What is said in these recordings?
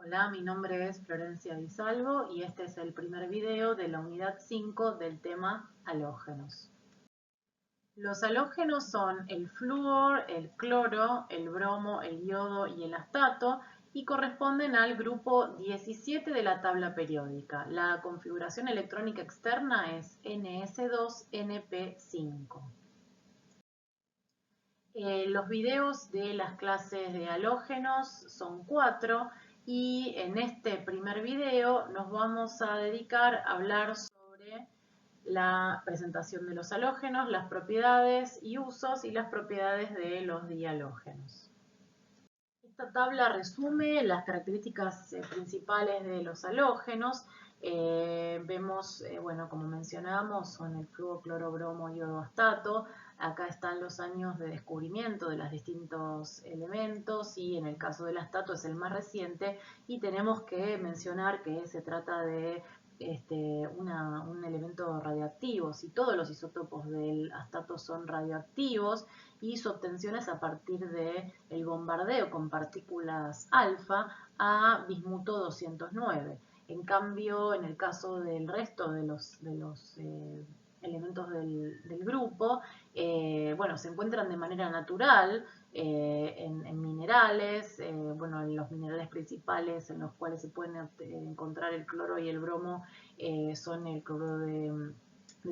Hola, mi nombre es Florencia Di Salvo y este es el primer video de la unidad 5 del tema halógenos. Los halógenos son el flúor, el cloro, el bromo, el yodo y el astato y corresponden al grupo 17 de la tabla periódica. La configuración electrónica externa es Ns2np5. Los videos de las clases de halógenos son 4 y en este primer video nos vamos a dedicar a hablar sobre la presentación de los halógenos, las propiedades y usos y las propiedades de los dihalógenos. Esta tabla resume las características principales de los halógenos. Vemos, bueno, como mencionamos, son el flúor, cloro, bromo, yodo, astato. Acá están los años de descubrimiento de los distintos elementos y en el caso del astato es el más reciente y tenemos que mencionar que se trata de un elemento radioactivo. Si todos los isótopos del astato son radioactivos y su obtención es a partir del bombardeo con partículas alfa a bismuto 209. En cambio, en el caso del resto de los elementos del grupo, bueno, se encuentran de manera natural en minerales, bueno, en los minerales principales en los cuales se pueden encontrar el cloro y el bromo son el cloro de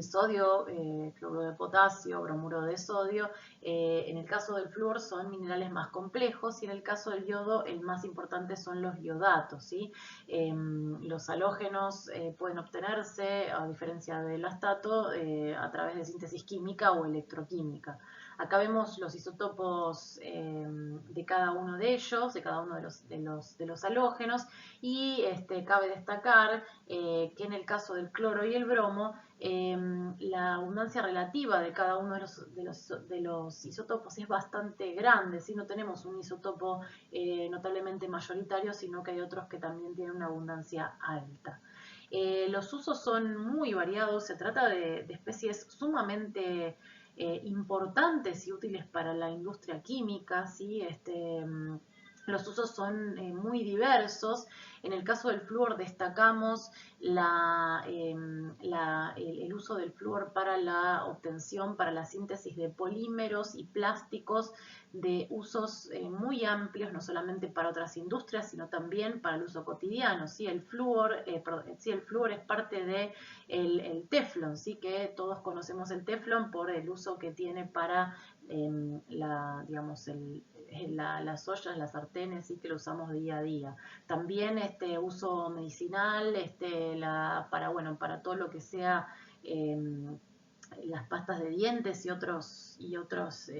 sodio, cloruro de potasio, bromuro de sodio. En el caso del flúor son minerales más complejos y en el caso del yodo el más importante son los iodatos, ¿sí? Los halógenos pueden obtenerse, a diferencia del astato, a través de síntesis química o electroquímica. Acá vemos los isótopos de cada uno de ellos, de cada uno de los halógenos, y cabe destacar que en el caso del cloro y el bromo, la abundancia relativa de cada uno de los isótopos es bastante grande, ¿sí? No tenemos un isótopo notablemente mayoritario, sino que hay otros que también tienen una abundancia alta. Los usos son muy variados, se trata de especies sumamente importantes y útiles para la industria química, ¿sí? Los usos son muy diversos. En el caso del flúor destacamos el uso del flúor para la obtención, para la síntesis de polímeros y plásticos de usos muy amplios, no solamente para otras industrias, sino también para el uso cotidiano. ¿Sí? El flúor es parte del el teflón, ¿sí? Que todos conocemos el teflón por el uso que tiene para digamos, las ollas, las sartenes, ¿sí? Que lo usamos día a día. También uso medicinal, para todo lo que sea las pastas de dientes y otros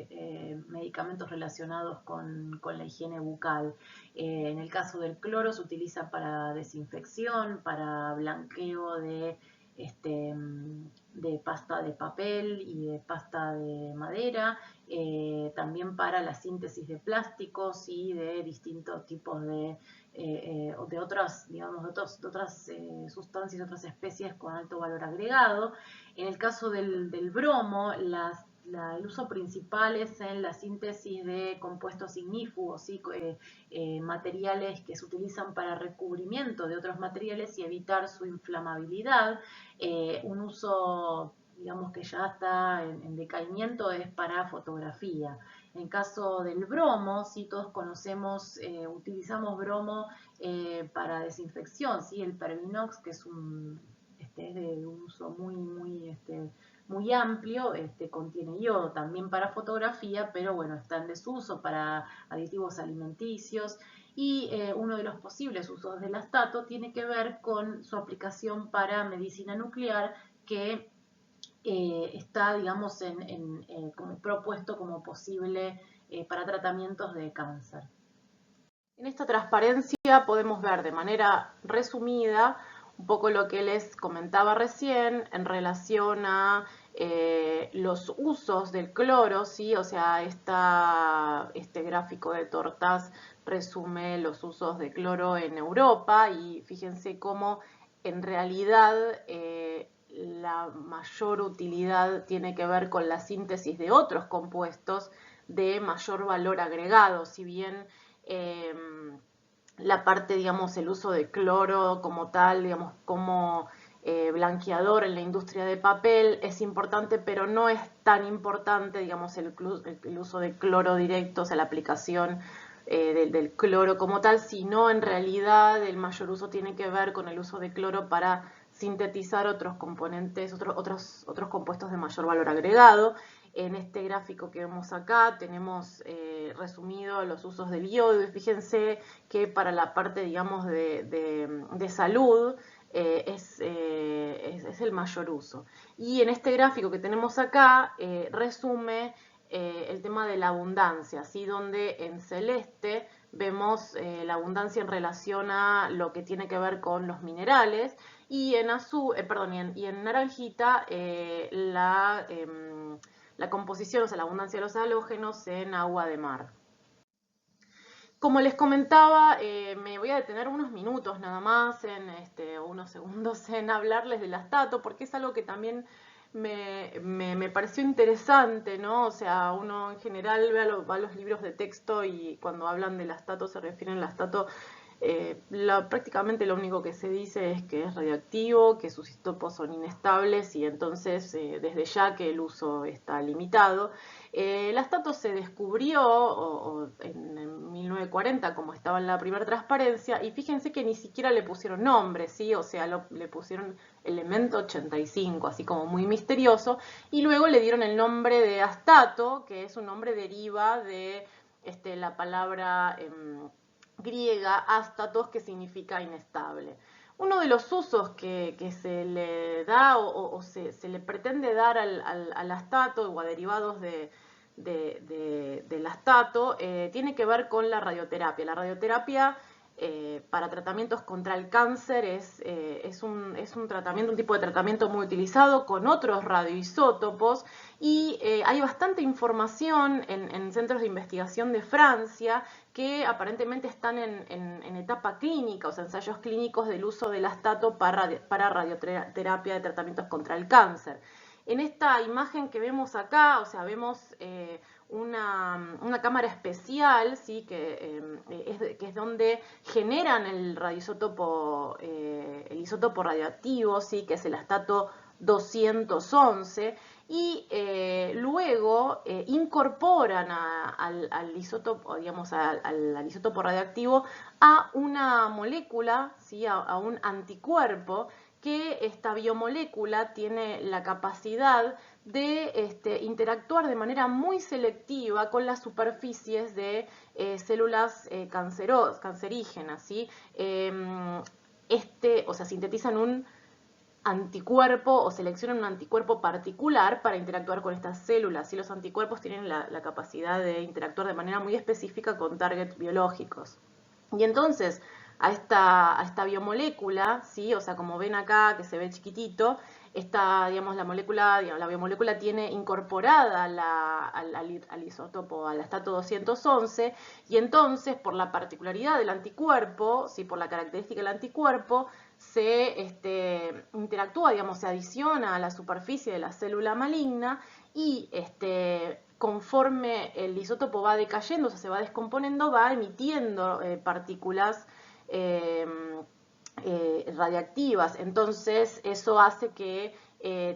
medicamentos relacionados con la higiene bucal. En el caso del cloro se utiliza para desinfección, para blanqueo de pasta de papel y de pasta de madera, también para la síntesis de plásticos y de distintos tipos de otras, digamos, de otras sustancias, otras especies con alto valor agregado. En el caso del bromo, el uso principal es en la síntesis de compuestos ignífugos, ¿sí? Materiales que se utilizan para recubrimiento de otros materiales y evitar su inflamabilidad. Un uso, digamos, que ya está en decaimiento es para fotografía. En caso del bromo, sí, todos conocemos, utilizamos bromo para desinfección, ¿sí? El Pervinox, que es de un uso muy amplio, contiene yodo, también para fotografía, pero bueno, está en desuso para aditivos alimenticios. Y uno de los posibles usos del astato tiene que ver con su aplicación para medicina nuclear, que está, digamos, como propuesto como posible para tratamientos de cáncer. En esta transparencia podemos ver de manera resumida un poco lo que les comentaba recién en relación a los usos del cloro, ¿sí? O sea, este gráfico de tortas resume los usos de cloro en Europa y fíjense cómo en realidad la mayor utilidad tiene que ver con la síntesis de otros compuestos de mayor valor agregado, si bien la parte, digamos, el uso de cloro como tal, digamos, como blanqueador en la industria de papel es importante, pero no es tan importante, digamos, el uso de cloro directo, o sea, la aplicación del cloro como tal, sino en realidad el mayor uso tiene que ver con el uso de cloro para sintetizar otros componentes, otros compuestos de mayor valor agregado. En este gráfico que vemos acá tenemos resumido los usos del yodo y fíjense que para la parte, digamos, de salud es el mayor uso. Y en este gráfico que tenemos acá resume el tema de la abundancia, ¿sí? Donde en celeste vemos la abundancia en relación a lo que tiene que ver con los minerales y en azul, perdón, y en naranjita la composición, o sea, la abundancia de los halógenos en agua de mar. Como les comentaba, me voy a detener unos minutos nada más, unos segundos en hablarles del astato, porque es algo que también me pareció interesante, ¿no? O sea, uno en general va a los libros de texto y cuando hablan del astato se refieren al astato prácticamente lo único que se dice es que es radioactivo, que sus isótopos son inestables y entonces desde ya que el uso está limitado. El astato se descubrió en 1940 como estaba en la primera transparencia y fíjense que ni siquiera le pusieron nombre, ¿sí? O sea, le pusieron elemento 85, así como muy misterioso, y luego le dieron el nombre de astato, que es un nombre deriva de la palabra griega astatos, que significa inestable. Uno de los usos que se le da o se le pretende dar al astato o a derivados del astato tiene que ver con la radioterapia. La radioterapia para tratamientos contra el cáncer es un tratamiento, un tipo de tratamiento muy utilizado con otros radioisótopos y hay bastante información en centros de investigación de Francia que aparentemente están en etapa clínica, o sea, ensayos clínicos del uso del astato para radioterapia de tratamientos contra el cáncer. En esta imagen que vemos acá, o sea, vemos una cámara especial, ¿sí? que es donde generan el radioisótopo, el isótopo radioactivo, ¿sí? Que es el astato 211, y luego incorporan al isótopo, digamos, al isótopo radioactivo a una molécula, ¿sí? a un anticuerpo, que esta biomolécula tiene la capacidad de interactuar de manera muy selectiva con las superficies de células cancerígenas, ¿sí? O sea, sintetizan un anticuerpo o seleccionan un anticuerpo particular para interactuar con estas células. Y los anticuerpos tienen la capacidad de interactuar de manera muy específica con targets biológicos. Y entonces a esta biomolécula, ¿sí? O sea, como ven acá, que se ve chiquitito, digamos, la biomolécula tiene incorporada al isótopo, al astato 211, y entonces, por la particularidad del anticuerpo, ¿sí? Por la característica del anticuerpo, se interactúa, digamos, se adiciona a la superficie de la célula maligna y conforme el isótopo va decayendo, o sea, se va descomponiendo, va emitiendo partículas eh, radiactivas. Entonces, eso hace que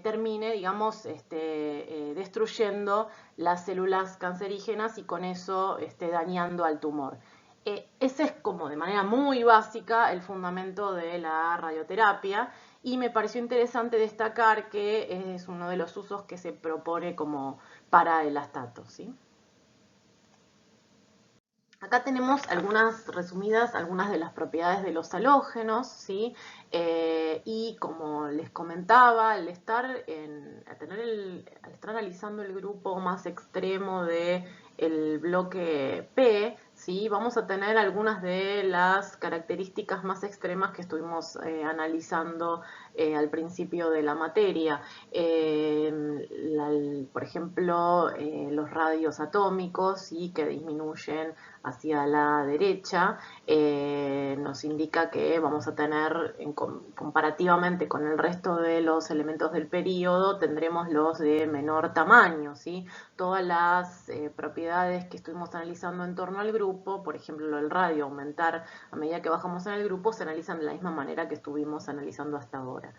termine, digamos, destruyendo las células cancerígenas y con eso dañando al tumor. Ese es como de manera muy básica el fundamento de la radioterapia y me pareció interesante destacar que es uno de los usos que se propone como para el astato, ¿sí? Acá tenemos algunas de las propiedades de los halógenos, ¿sí? Y como les comentaba, al estar analizando el grupo más extremo del bloque P, ¿sí? Vamos a tener algunas de las características más extremas que estuvimos analizando al principio de la materia. Por ejemplo, los radios atómicos, ¿sí? Que disminuyen hacia la derecha, nos indica que vamos a tener, comparativamente con el resto de los elementos del período, tendremos los de menor tamaño, ¿sí? Todas las propiedades que estuvimos analizando en torno al grupo grupo, por ejemplo el radio, aumentar a medida que bajamos en el grupo, se analizan de la misma manera que estuvimos analizando hasta ahora.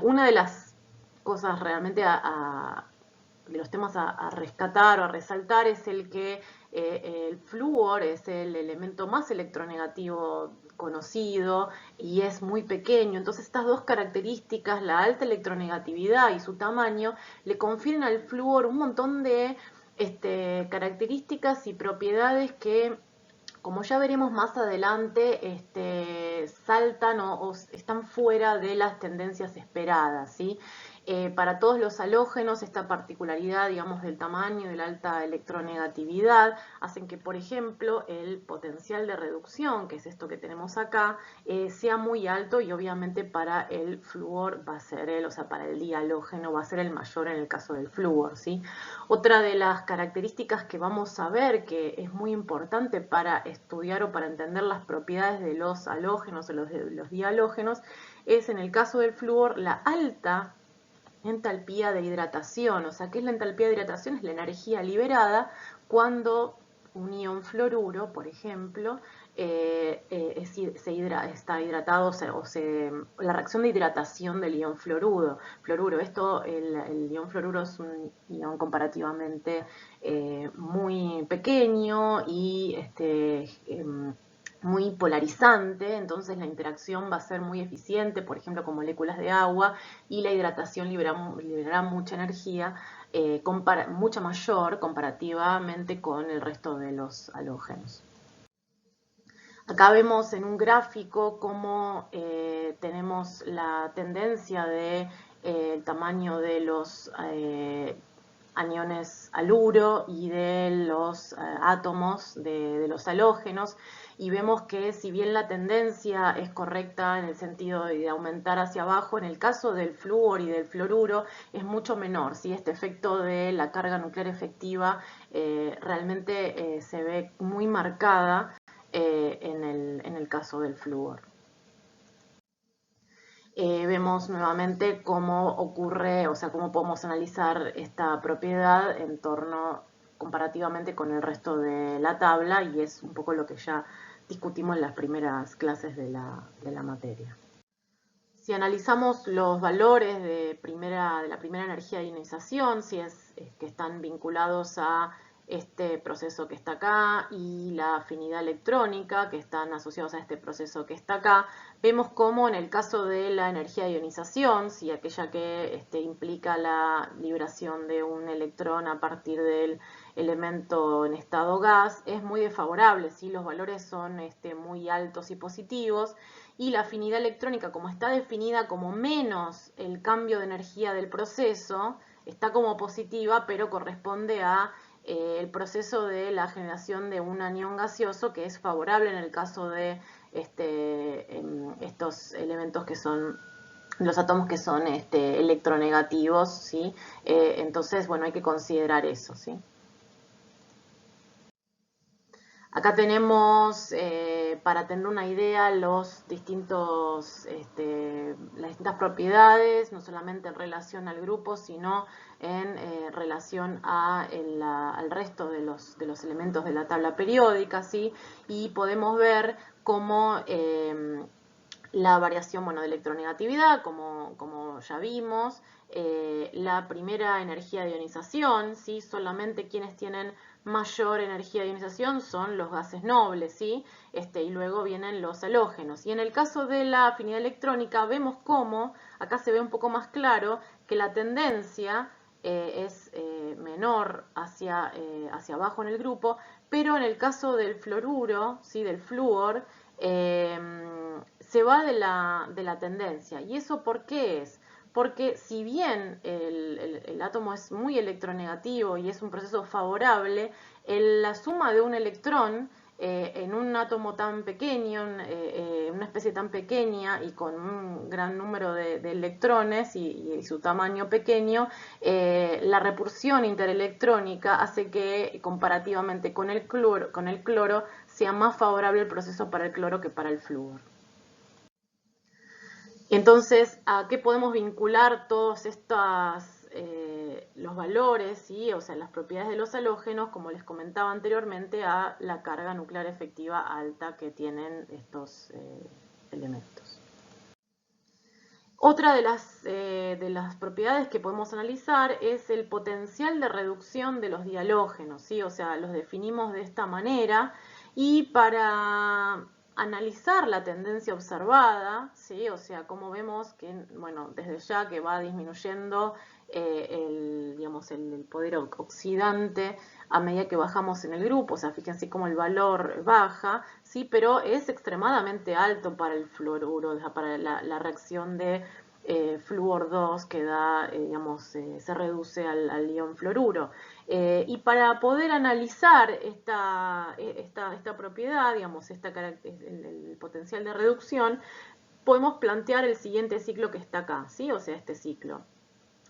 Una de las cosas realmente de los temas a rescatar o a resaltar es el que el flúor es el elemento más electronegativo conocido y es muy pequeño. Entonces estas dos características, la alta electronegatividad y su tamaño, le confieren al flúor un montón de características y propiedades que, como ya veremos más adelante, saltan o están fuera de las tendencias esperadas, ¿sí? Para todos los halógenos, esta particularidad, digamos, del tamaño y de la alta electronegatividad hacen que, por ejemplo, el potencial de reducción, que es esto que tenemos acá, sea muy alto, y obviamente para el flúor va a ser o sea, para el dihalógeno va a ser el mayor en el caso del flúor, ¿sí? Otra de las características que vamos a ver que es muy importante para estudiar o para entender las propiedades de los halógenos o los dihalógenos es, en el caso del flúor, la alta entalpía de hidratación. O sea, ¿qué es la entalpía de hidratación? Es la energía liberada cuando un ion fluoruro, por ejemplo, está hidratado, la reacción de hidratación del ion fluoruro. El ion fluoruro es un ion comparativamente muy pequeño y muy polarizante, entonces la interacción va a ser muy eficiente, por ejemplo, con moléculas de agua, y la hidratación liberará mucha energía, mucha mayor comparativamente con el resto de los halógenos. Acá vemos en un gráfico cómo tenemos la tendencia de el tamaño de los aniones haluro y de los átomos de los halógenos, y vemos que si bien la tendencia es correcta en el sentido de aumentar hacia abajo, en el caso del flúor y del fluoruro es mucho menor, ¿sí? Este efecto de la carga nuclear efectiva realmente se ve muy marcada en el caso del flúor. Vemos nuevamente cómo ocurre, o sea, cómo podemos analizar esta propiedad en torno comparativamente con el resto de la tabla, y es un poco lo que ya discutimos en las primeras clases de la materia. Si analizamos los valores de la primera energía de ionización, si es que están vinculados a este proceso que está acá y la afinidad electrónica, que están asociados a este proceso que está acá, vemos cómo en el caso de la energía de ionización, si aquella que implica la liberación de un electrón a partir del elemento en estado gas, es muy desfavorable, ¿sí? Los valores son muy altos y positivos, y la afinidad electrónica, como está definida como menos el cambio de energía del proceso, está como positiva, pero corresponde a el proceso de la generación de un anión gaseoso, que es favorable en el caso de estos elementos que son los átomos que son electronegativos, ¿sí? Entonces, bueno, hay que considerar eso, ¿sí? Acá tenemos, para tener una idea, las distintas propiedades, no solamente en relación al grupo, sino en relación al resto de los elementos de la tabla periódica, ¿sí? Y podemos ver cómo la variación, bueno, de electronegatividad, como ya vimos, la primera energía de ionización, ¿sí? Solamente quienes tienen mayor energía de ionización son los gases nobles, ¿sí? Y luego vienen los halógenos. Y en el caso de la afinidad electrónica vemos cómo, acá se ve un poco más claro, que la tendencia es menor hacia abajo en el grupo, pero en el caso del fluoruro, ¿sí? Del flúor, se va de la tendencia. ¿Y eso por qué es? Porque si bien el átomo es muy electronegativo y es un proceso favorable, la suma de un electrón en un átomo tan pequeño, una especie tan pequeña y con un gran número de electrones y su tamaño pequeño, la repulsión interelectrónica hace que comparativamente con el cloro sea más favorable el proceso para el cloro que para el flúor. Entonces, ¿a qué podemos vincular todas estas los valores, ¿sí? O sea, las propiedades de los halógenos, como les comentaba anteriormente, a la carga nuclear efectiva alta que tienen estos elementos. Otra de las propiedades que podemos analizar es el potencial de reducción de los dihalógenos, ¿sí? O sea, los definimos de esta manera y para analizar la tendencia observada, ¿sí? O sea, como vemos que, bueno, desde ya que va disminuyendo digamos, el poder oxidante a medida que bajamos en el grupo, o sea, fíjense cómo el valor baja, ¿sí? Pero es extremadamente alto para el fluoruro, o sea, para la reacción de flúor 2 que da, digamos, se reduce al ion fluoruro. Y para poder analizar esta propiedad, digamos, el potencial de reducción, podemos plantear el siguiente ciclo que está acá, ¿sí? O sea, este ciclo,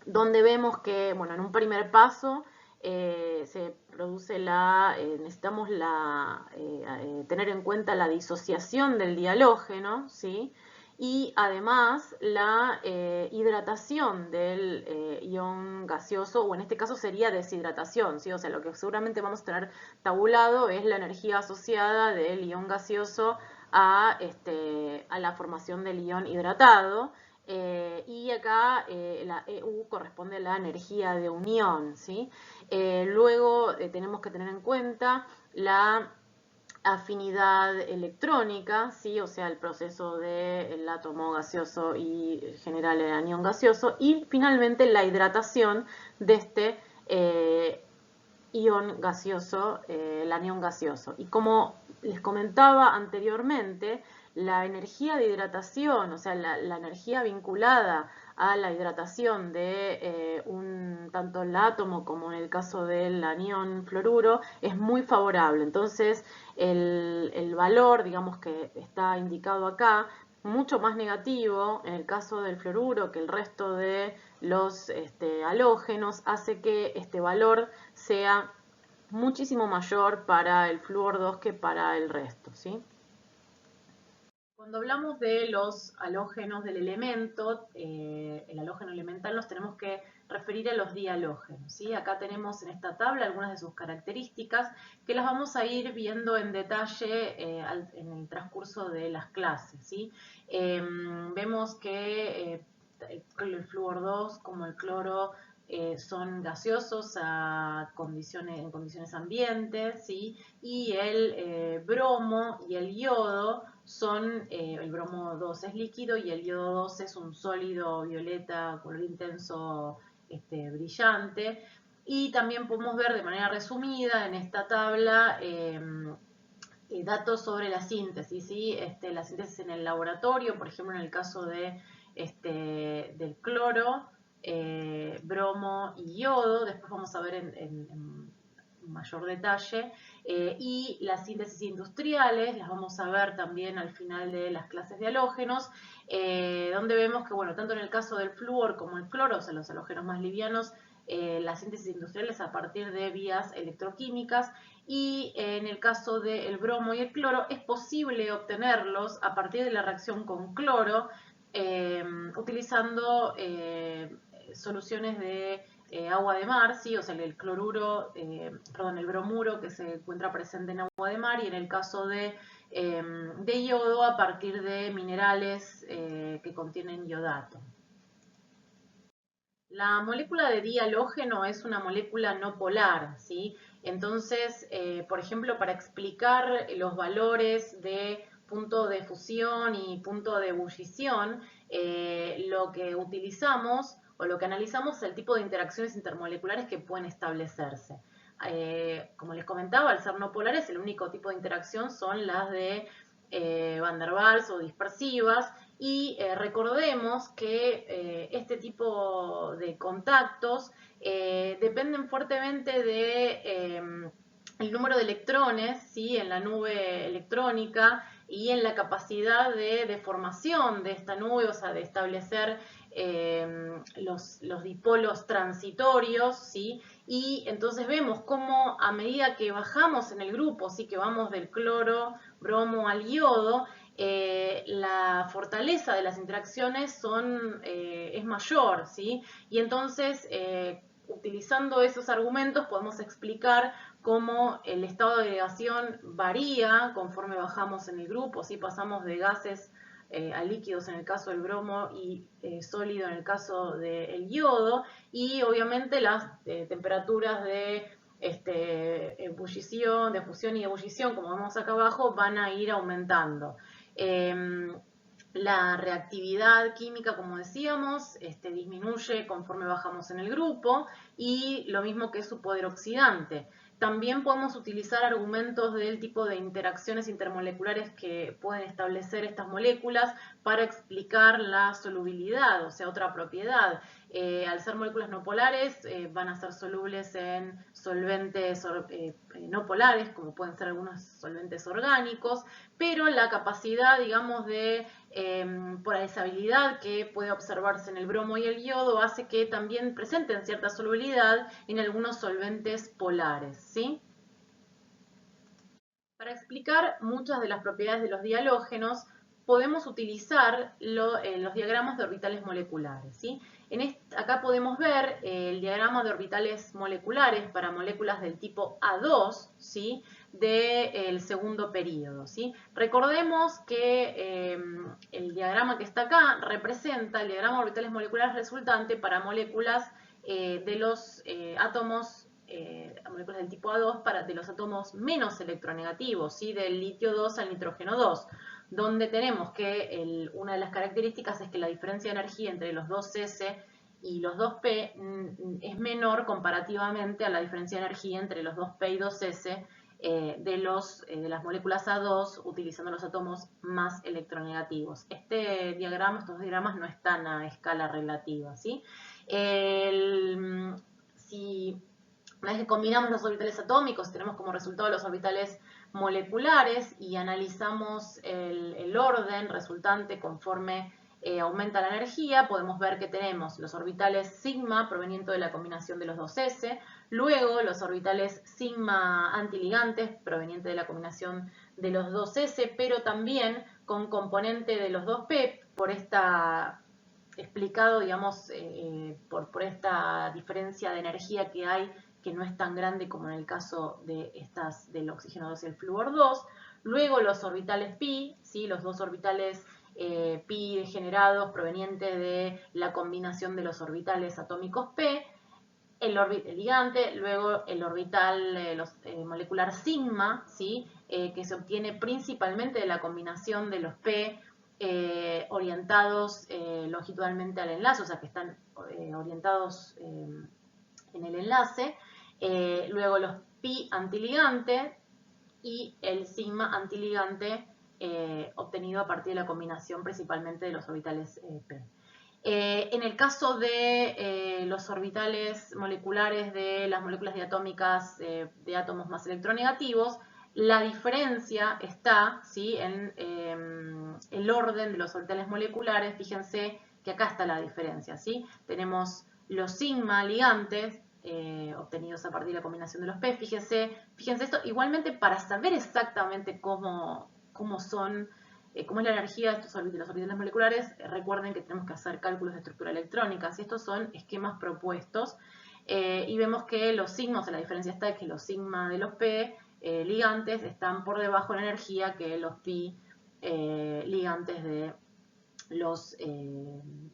donde vemos que, bueno, en un primer paso se produce necesitamos tener en cuenta la disociación del dihalógeno, ¿sí? Y además la hidratación del ion gaseoso, o en este caso sería deshidratación, ¿sí? O sea, lo que seguramente vamos a tener tabulado es la energía asociada del ion gaseoso a la formación del ion hidratado. Y acá la EU corresponde a la energía de unión, ¿sí? Luego tenemos que tener en cuenta la afinidad electrónica, ¿sí? O sea, el proceso del átomo gaseoso y generar el anión gaseoso, y finalmente la hidratación de este ion gaseoso, el anión gaseoso. Y como les comentaba anteriormente, la energía de hidratación, o sea, la energía vinculada a la hidratación de tanto el átomo como en el caso del anión fluoruro es muy favorable. Entonces, el valor, digamos, que está indicado acá, mucho más negativo en el caso del fluoruro que el resto de los halógenos, hace que este valor sea muchísimo mayor para el flúor 2 que para el resto, ¿sí? Cuando hablamos de los halógenos del elemento, el halógeno elemental, nos tenemos que referir a los dihalógenos, ¿sí? Acá tenemos en esta tabla algunas de sus características que las vamos a ir viendo en detalle en el transcurso de las clases, ¿sí? Vemos que el flúor 2 como el cloro son gaseosos en condiciones ambientes, ¿sí? Y el bromo y el yodo el bromo 2 es líquido y el yodo 2 es un sólido violeta, color intenso, brillante. Y también podemos ver de manera resumida en esta tabla datos sobre la síntesis, ¿sí? La síntesis en el laboratorio, por ejemplo, en el caso del cloro, bromo y yodo, después vamos a ver en mayor detalle, y las síntesis industriales, las vamos a ver también al final de las clases de halógenos, donde vemos que, bueno, tanto en el caso del flúor como el cloro, o sea, los halógenos más livianos, la síntesis industrial es a partir de vías electroquímicas, y en el caso del bromo y el cloro es posible obtenerlos a partir de la reacción con cloro utilizando soluciones de agua de mar, ¿sí? O sea, el cloruro, el bromuro que se encuentra presente en agua de mar, y en el caso de yodo a partir de minerales que contienen yodato. La molécula de dihalógeno es una molécula no polar, ¿sí? Entonces, por ejemplo, para explicar los valores de punto de fusión y punto de ebullición, lo que utilizamos o lo que analizamos es el tipo de interacciones intermoleculares que pueden establecerse. Como les comentaba, al ser no polares, el único tipo de interacción son las de Van der Waals o dispersivas, y recordemos que este tipo de contactos dependen fuertemente de el número de electrones, ¿sí? En la nube electrónica y en la capacidad de deformación de esta nube, o sea, de establecer los dipolos transitorios, ¿sí? Y entonces vemos cómo a medida que bajamos en el grupo, ¿sí? Que vamos del cloro, bromo al yodo, la fortaleza de las interacciones es mayor, ¿sí? Y entonces utilizando esos argumentos podemos explicar cómo el estado de agregación varía conforme bajamos en el grupo, si pasamos de gases a líquidos en el caso del bromo y sólido en el caso del yodo, y obviamente las temperaturas de ebullición, de fusión y ebullición, como vemos acá abajo, van a ir aumentando. La reactividad química, como decíamos, disminuye conforme bajamos en el grupo, y lo mismo que su poder oxidante. También podemos utilizar argumentos del tipo de interacciones intermoleculares que pueden establecer estas moléculas para explicar la solubilidad, o sea, otra propiedad. Al ser moléculas no polares, van a ser solubles en solventes no polares, como pueden ser algunos solventes orgánicos, pero la capacidad, digamos, de polarizabilidad que puede observarse en el bromo y el yodo hace que también presenten cierta solubilidad en algunos solventes polares, ¿sí? Para explicar muchas de las propiedades de los dihalógenos, podemos utilizar los diagramas de orbitales moleculares, ¿sí? Acá podemos ver el diagrama de orbitales moleculares para moléculas del tipo A2, ¿sí? Del segundo período, ¿sí? Recordemos que el diagrama que está acá representa el diagrama de orbitales moleculares resultante para moléculas de los átomos moléculas del tipo A2 de los átomos menos electronegativos, ¿sí? Del litio 2 al nitrógeno 2, donde tenemos que una de las características es que la diferencia de energía entre los 2S y los 2P es menor comparativamente a la diferencia de energía entre los 2P y 2S de las moléculas A2 utilizando los átomos más electronegativos. Estos diagramas no están a escala relativa, ¿sí? Si una vez que combinamos los orbitales atómicos, tenemos como resultado los orbitales moleculares y analizamos el orden resultante conforme aumenta la energía, podemos ver que tenemos los orbitales sigma provenientes de la combinación de los dos S, luego los orbitales sigma antiligantes provenientes de la combinación de los dos S, pero también con componente de los dos P por esta explicado, digamos, por esta diferencia de energía que hay, que no es tan grande como en el caso de del oxígeno 2 y el flúor 2. Luego los orbitales pi, ¿sí? Los dos orbitales pi degenerados provenientes de la combinación de los orbitales atómicos p, el ligante, luego el orbital molecular sigma, ¿sí? Que se obtiene principalmente de la combinación de los p orientados longitudinalmente al enlace, o sea que están orientados en el enlace, luego los pi antiligante y el sigma antiligante obtenido a partir de la combinación principalmente de los orbitales p. En el caso de los orbitales moleculares de las moléculas diatómicas de átomos más electronegativos, la diferencia está, ¿sí? En el orden de los orbitales moleculares. Fíjense que acá está la diferencia, ¿sí? Tenemos los sigma ligantes obtenidos a partir de la combinación de los P. Fíjense esto. Igualmente, para saber exactamente cómo son cómo es la energía de los orbitales moleculares, recuerden que tenemos que hacer cálculos de estructura electrónica. Y estos son esquemas propuestos. Y vemos que los sigmas, la diferencia está es que los sigma de los P ligantes están por debajo de la energía que los pi ligantes de los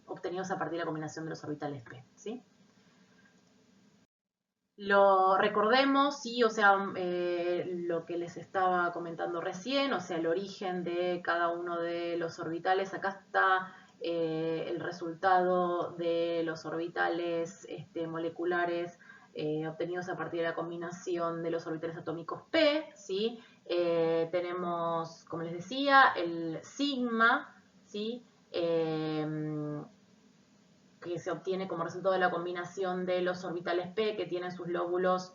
obtenidos a partir de la combinación de los orbitales P, ¿sí? Lo recordemos, sí, o sea, lo que les estaba comentando recién, o sea, el origen de cada uno de los orbitales. Acá está el resultado de los orbitales moleculares obtenidos a partir de la combinación de los orbitales atómicos P, ¿sí? Tenemos, como les decía, el sigma, ¿sí? Que se obtiene como resultado de la combinación de los orbitales P que tienen sus lóbulos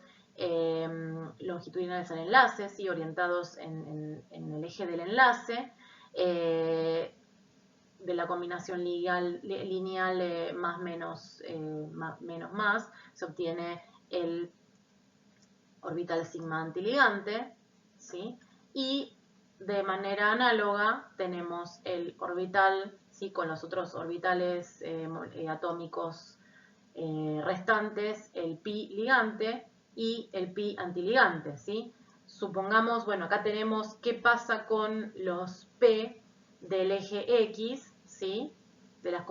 longitudinales al enlace, ¿sí? Orientados en el eje del enlace, de la combinación lineal más menos más, se obtiene el orbital sigma antiligante, ¿sí? Y de manera análoga tenemos el orbital, ¿sí? Con los otros orbitales atómicos restantes el pi ligante y el pi antiligante, ¿sí? Supongamos, bueno, acá tenemos qué pasa con los p del eje X, ¿sí? De las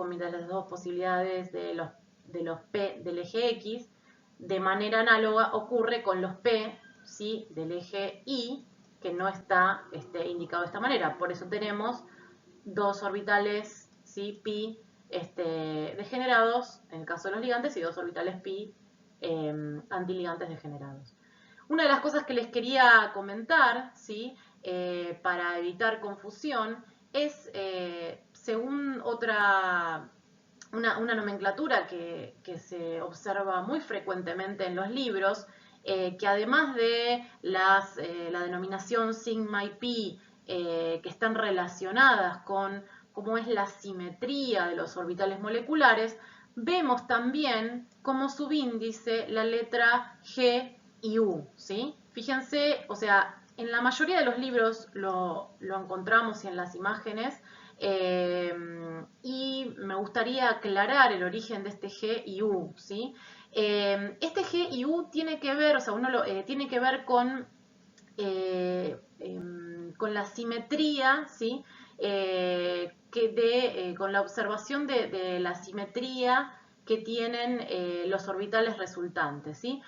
dos posibilidades de los p del eje X. De manera análoga ocurre con los p, ¿sí? Del eje Y, que no está indicado de esta manera. Por eso tenemos dos orbitales, ¿sí? Pi degenerados, en el caso de los ligantes, y dos orbitales pi antiligantes degenerados. Una de las cosas que les quería comentar, ¿sí? Para evitar confusión, es, según una nomenclatura que se observa muy frecuentemente en los libros, que además de la denominación sigma y pi, que están relacionadas con cómo es la simetría de los orbitales moleculares, vemos también como subíndice la letra G y U, ¿sí? Fíjense, o sea, en la mayoría de los libros lo encontramos y en las imágenes, y me gustaría aclarar el origen de este G y U, ¿sí? Este G y U tiene que ver, o sea, tiene que ver con la simetría, ¿sí? Con la observación de la simetría que tienen los orbitales resultantes, ¿sí?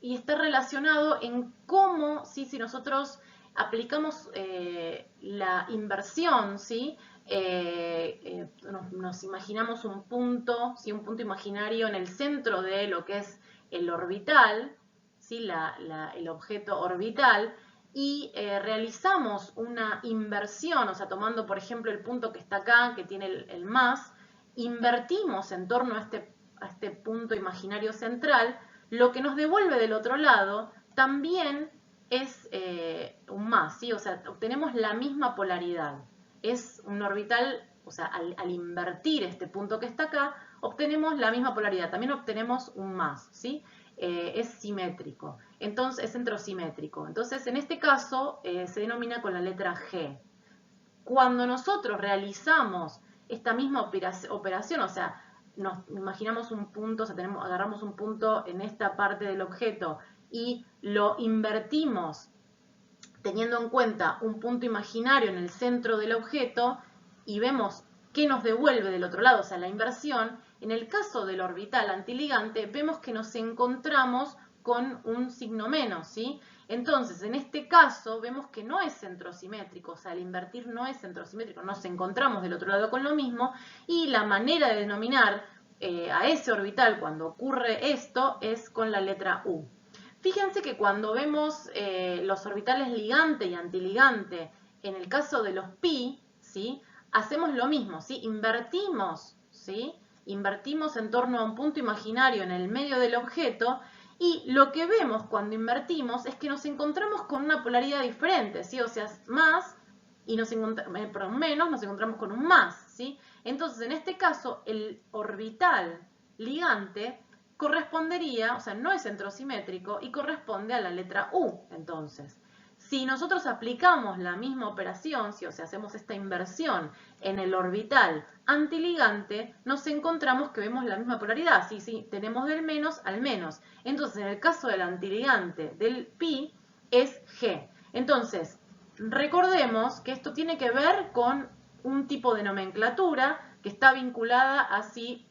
Y está relacionado en cómo, ¿sí? Si nosotros aplicamos la inversión, ¿sí? Nos imaginamos un punto, ¿sí? Un punto imaginario en el centro de lo que es el orbital, ¿sí? El objeto orbital, y realizamos una inversión, o sea, tomando por ejemplo el punto que está acá, que tiene el más, invertimos en torno a este punto imaginario central, lo que nos devuelve del otro lado también es un más, ¿sí? O sea, obtenemos la misma polaridad. Es un orbital, o sea, al invertir este punto que está acá, obtenemos la misma polaridad. También obtenemos un más, ¿sí? Es simétrico. Entonces, es centrosimétrico. Entonces, en este caso, se denomina con la letra G. Cuando nosotros realizamos esta misma operación, o sea, nos imaginamos un punto, o sea, agarramos un punto en esta parte del objeto y lo invertimos teniendo en cuenta un punto imaginario en el centro del objeto y vemos qué nos devuelve del otro lado, o sea, la inversión, en el caso del orbital antiligante vemos que nos encontramos con un signo menos, ¿sí? Entonces, en este caso, vemos que no es centrosimétrico, o sea, al invertir no es centrosimétrico, nos encontramos del otro lado con lo mismo, y la manera de denominar a ese orbital cuando ocurre esto es con la letra U. Fíjense que cuando vemos los orbitales ligante y antiligante, en el caso de los pi, ¿sí? Hacemos lo mismo, ¿sí? Invertimos, ¿sí? Invertimos en torno a un punto imaginario en el medio del objeto, y lo que vemos cuando invertimos es que nos encontramos con una polaridad diferente, ¿sí? O sea, más y menos nos encontramos con un más, ¿sí? Entonces, en este caso, el orbital ligante correspondería, o sea, no es centrosimétrico y corresponde a la letra U, entonces. Si nosotros aplicamos la misma operación, o sea, hacemos esta inversión en el orbital antiligante, nos encontramos que vemos la misma polaridad, sí, tenemos del menos al menos. Entonces, en el caso del antiligante del pi, es G. Entonces, recordemos que esto tiene que ver con un tipo de nomenclatura que está vinculada a si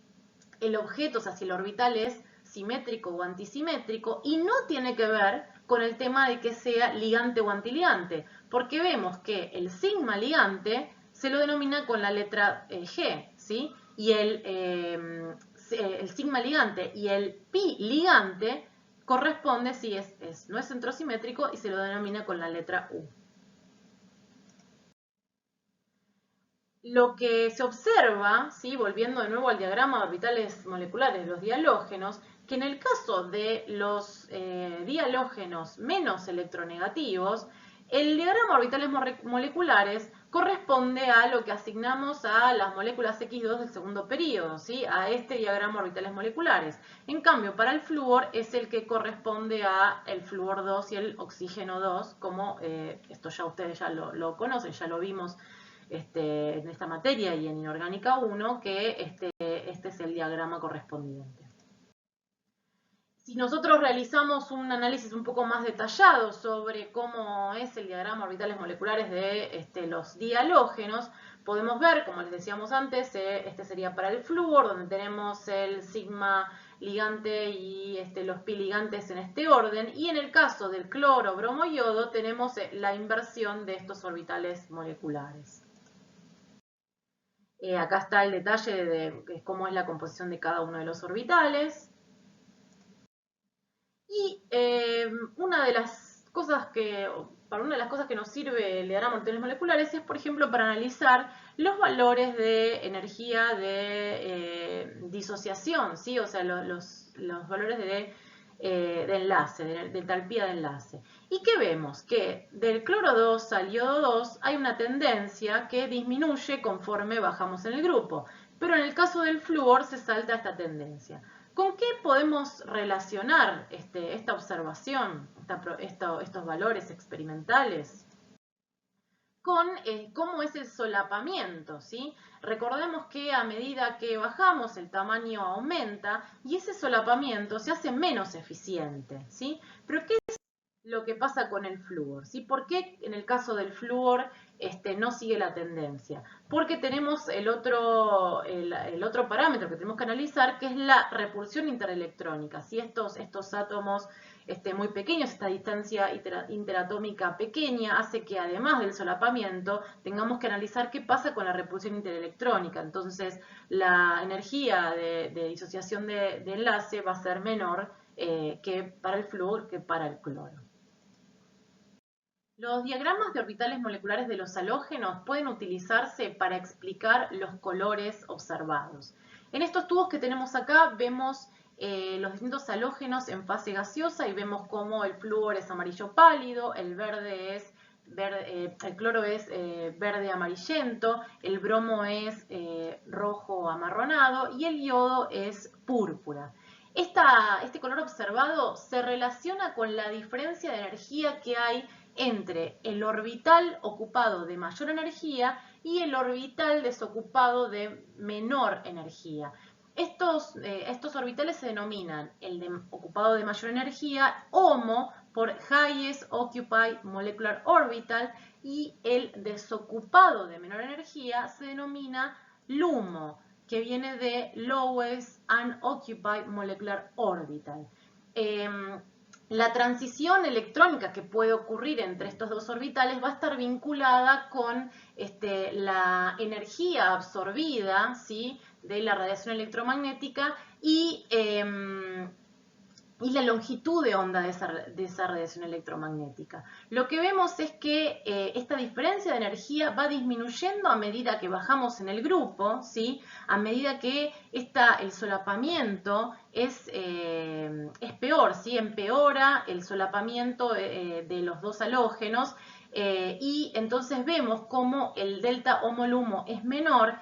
el objeto, o sea, si el orbital es simétrico o antisimétrico, y no tiene que ver con el tema de que sea ligante o antiligante, porque vemos que el sigma ligante se lo denomina con la letra G, ¿sí? Y el sigma ligante y el pi ligante corresponde, si no es centrosimétrico, y se lo denomina con la letra U. Lo que se observa, ¿sí? Volviendo de nuevo al diagrama de orbitales moleculares, los dihalógenos, que en el caso de los dihalógenos menos electronegativos, el diagrama de orbitales moleculares corresponde a lo que asignamos a las moléculas X2 del segundo periodo, ¿sí? A este diagrama de orbitales moleculares. En cambio, para el flúor es el que corresponde a el flúor 2 y el oxígeno 2, como esto ya ustedes ya lo conocen, ya lo vimos en esta materia y en Inorgánica 1, que este es el diagrama correspondiente. Si nosotros realizamos un análisis un poco más detallado sobre cómo es el diagrama orbitales moleculares de los dihalógenos, podemos ver, como les decíamos antes, este sería para el flúor, donde tenemos el sigma ligante y los pi ligantes en este orden, y en el caso del cloro, bromo y yodo tenemos la inversión de estos orbitales moleculares. Acá está el detalle de cómo es la composición de cada uno de los orbitales. Y una de las cosas que nos sirve el diagrama de orbitales moleculares es, por ejemplo, para analizar los valores de energía de disociación, ¿sí? O sea, los valores de enlace, de entalpía de enlace. ¿Y qué vemos? Que del cloro 2 al yodo 2 hay una tendencia que disminuye conforme bajamos en el grupo, pero en el caso del flúor se salta esta tendencia. ¿Con qué podemos relacionar esta observación, estos valores experimentales? Con cómo es el solapamiento, ¿sí? Recordemos que a medida que bajamos el tamaño aumenta y ese solapamiento se hace menos eficiente, ¿sí? Pero ¿qué es lo que pasa con el flúor? ¿Sí? ¿Por qué en el caso del flúor no sigue la tendencia? Porque tenemos el otro parámetro que tenemos que analizar, que es la repulsión interelectrónica. ¿Sí? Estos átomos muy pequeños, esta distancia interatómica pequeña, hace que además del solapamiento tengamos que analizar qué pasa con la repulsión interelectrónica. Entonces, la energía de disociación de enlace va a ser menor que para el flúor que para el cloro. Los diagramas de orbitales moleculares de los halógenos pueden utilizarse para explicar los colores observados. En estos tubos que tenemos acá vemos los distintos halógenos en fase gaseosa y vemos cómo el flúor es amarillo pálido, el cloro es verde amarillento, el bromo es rojo amarronado y el yodo es púrpura. Este color observado se relaciona con la diferencia de energía que hay entre el orbital ocupado de mayor energía y el orbital desocupado de menor energía. Estos orbitales se denominan el ocupado de mayor energía HOMO por Highest Occupied Molecular Orbital y el desocupado de menor energía se denomina LUMO, que viene de Lowest Unoccupied Molecular Orbital. La transición electrónica que puede ocurrir entre estos dos orbitales va a estar vinculada con la energía absorbida, ¿sí?, de la radiación electromagnética y la longitud de onda de esa radiación electromagnética. Lo que vemos es que esta diferencia de energía va disminuyendo a medida que bajamos en el grupo, ¿sí? A medida que el solapamiento es peor, ¿sí? Empeora el solapamiento de los dos halógenos y entonces vemos cómo el delta HOMO-LUMO es menor,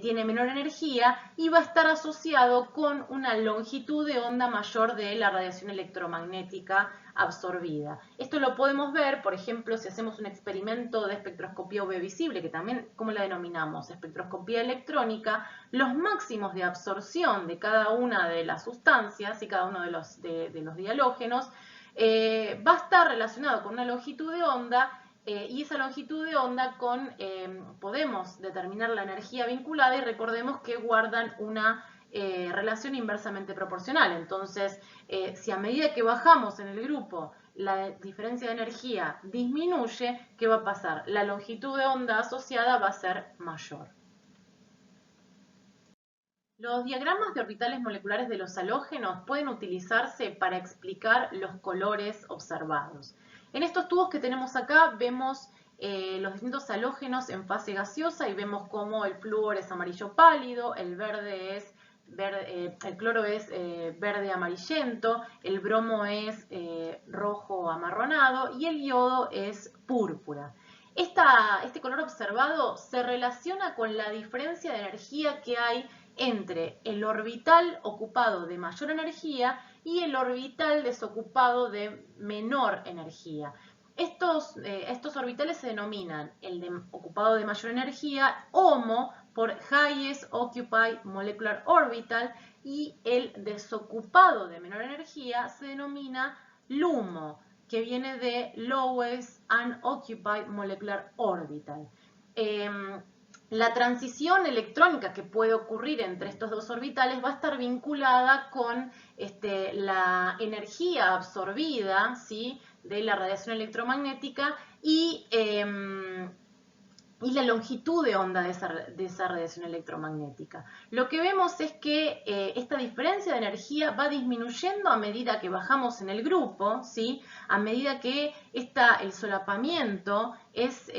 tiene menor energía y va a estar asociado con una longitud de onda mayor de la radiación electromagnética absorbida. Esto lo podemos ver, por ejemplo, si hacemos un experimento de espectroscopía UV visible, que también, ¿cómo la denominamos? Espectroscopía electrónica, los máximos de absorción de cada una de las sustancias y cada uno de los dihalógenos va a estar relacionado con una longitud de onda y esa longitud de onda podemos determinar la energía vinculada y recordemos que guardan una relación inversamente proporcional. Entonces, si a medida que bajamos en el grupo la diferencia de energía disminuye, ¿qué va a pasar? La longitud de onda asociada va a ser mayor. Los diagramas de orbitales moleculares de los halógenos pueden utilizarse para explicar los colores observados. En estos tubos que tenemos acá vemos los distintos halógenos en fase gaseosa y vemos cómo el flúor es amarillo pálido, el cloro es verde amarillento, el bromo es rojo amarronado y el yodo es púrpura. Este color observado se relaciona con la diferencia de energía que hay entre el orbital ocupado de mayor energía y el orbital desocupado de menor energía. Estos orbitales se denominan el ocupado de mayor energía, HOMO, por Highest Occupied Molecular Orbital, y el desocupado de menor energía se denomina LUMO, que viene de Lowest Unoccupied Molecular Orbital. La transición electrónica que puede ocurrir entre estos dos orbitales va a estar vinculada con la energía absorbida, ¿sí?, de la radiación electromagnética y la longitud de onda de esa radiación electromagnética. Lo que vemos es que esta diferencia de energía va disminuyendo a medida que bajamos en el grupo, ¿sí?, a medida que el solapamiento es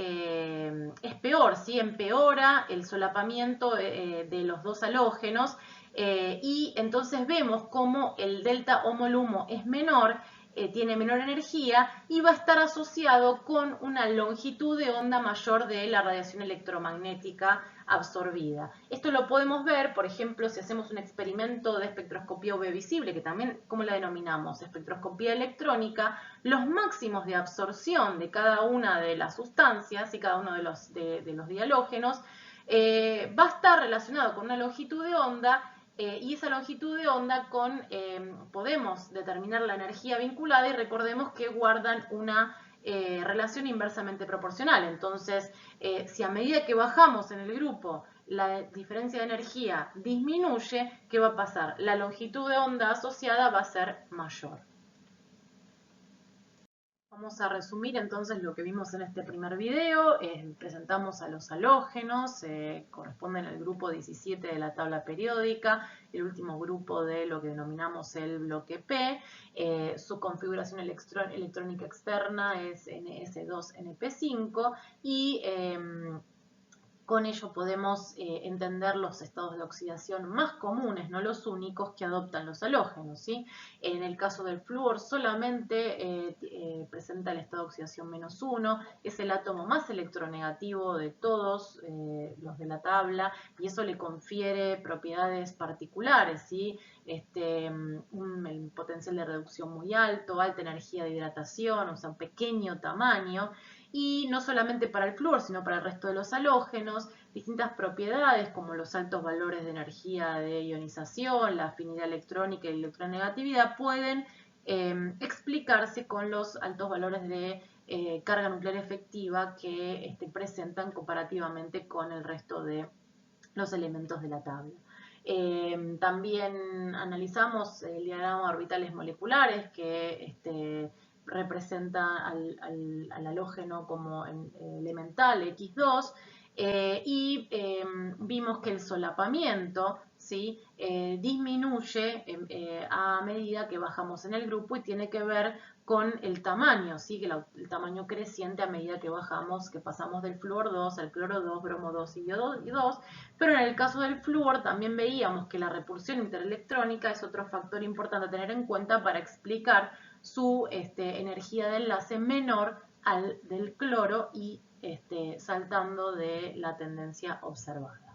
peor, ¿sí?, empeora el solapamiento de los dos halógenos, y entonces vemos cómo el delta HOMO-LUMO es menor, tiene menor energía y va a estar asociado con una longitud de onda mayor de la radiación electromagnética absorbida. Esto lo podemos ver, por ejemplo, si hacemos un experimento de espectroscopía UV visible, que también, ¿cómo la denominamos? Espectroscopía electrónica. Los máximos de absorción de cada una de las sustancias y cada uno de los dihalógenos va a estar relacionado con una longitud de onda, y esa longitud de onda podemos determinar la energía vinculada, y recordemos que guardan una relación inversamente proporcional. Entonces, si a medida que bajamos en el grupo la diferencia de energía disminuye, ¿qué va a pasar? La longitud de onda asociada va a ser mayor. Vamos a resumir entonces lo que vimos en este primer video. Presentamos a los halógenos, corresponden al grupo 17 de la tabla periódica, el último grupo de lo que denominamos el bloque P. Su configuración electrónica externa es NS2-NP5 y con ello podemos entender los estados de oxidación más comunes, no los únicos, que adoptan los halógenos, ¿sí? En el caso del flúor solamente presenta el estado de oxidación -1, es el átomo más electronegativo de todos los de la tabla, y eso le confiere propiedades particulares, ¿sí? El potencial de reducción muy alto, alta energía de hidratación, o sea, un pequeño tamaño. Y no solamente para el flúor, sino para el resto de los halógenos, distintas propiedades como los altos valores de energía de ionización, la afinidad electrónica y electronegatividad pueden explicarse con los altos valores de carga nuclear efectiva que presentan comparativamente con el resto de los elementos de la tabla. También analizamos el diagrama de orbitales moleculares que representa al halógeno como elemental X2, y vimos que el solapamiento, ¿sí?, disminuye a medida que bajamos en el grupo, y tiene que ver con el tamaño, ¿sí?, que el tamaño creciente a medida que bajamos, que pasamos del flúor 2 al cloro 2, bromo 2 y yodo 2, pero en el caso del flúor también veíamos que la repulsión interelectrónica es otro factor importante a tener en cuenta para explicar su energía de enlace menor al del cloro, y saltando de la tendencia observada.